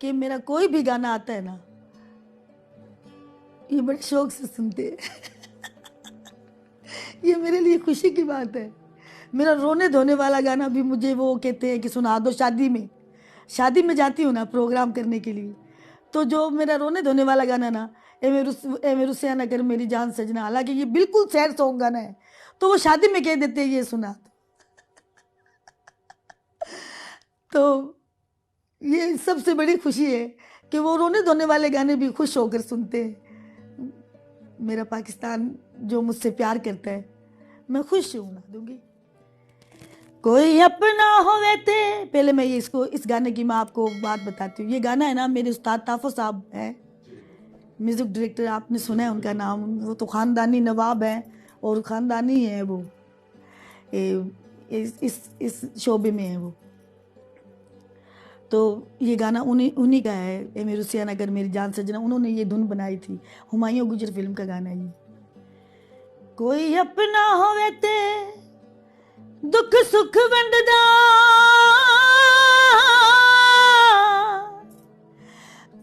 कि मेरा कोई भी गाना आता है ना, ये बड़े शौक से सुनते हैं। ये मेरे लिए खुशी की बात है। मेरा रोने धोने वाला गाना भी मुझे वो कहते हैं कि सुना दो शादी में जाती हूँ ना प्रोग्राम करने के लिए, तो जो मेरा रोने धोने वाला गाना ना, ए मेरे रुसिया ना कर मेरी जान सजना, हालांकि ये बिल्कुल सैड सॉन्ग गाना है, तो वो शादी में कह देते हैं ये सुना। तो ये सबसे बड़ी खुशी है कि वो रोने धोने वाले गाने भी खुश होकर सुनते हैं। मेरा पाकिस्तान जो मुझसे प्यार करता है, मैं खुश सुना दूंगी। कोई अपना होवे ते, पहले मैं इस गाने की मैं आपको बात बताती हूँ। ये गाना है ना, मेरे उस्ताद ताफो साहब हैं, म्यूजिक डायरेक्टर, आपने सुना है उनका नाम। वो तो ख़ानदानी नवाब हैं और ख़ानदानी है वो, इस शोबे में है वो। तो ये गाना उन्हीं का है, ए मेरे रुसिया ना कर मेरी जान सजना। उन्होंने ये धुन बनाई थी, हुमायूं गुजर फिल्म का गाना है ये। कोई अपना होवे ते दुख सुख वंडदा,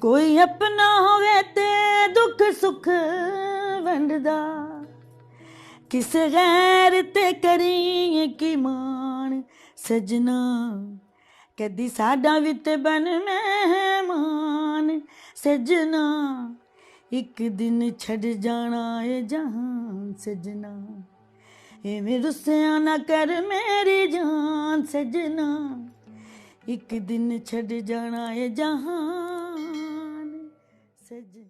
कोई अपना होवे ते दुख सुख वंडदा, किसे गैर ते करी की मान सजना, कदी साडा वित बन मेहमान सजना, एक दिन छड़ जाना है जहान सजना, एवें रुसिया ना कर मेरी जान सजना, एक दिन छड़ जाना है जहान सजना।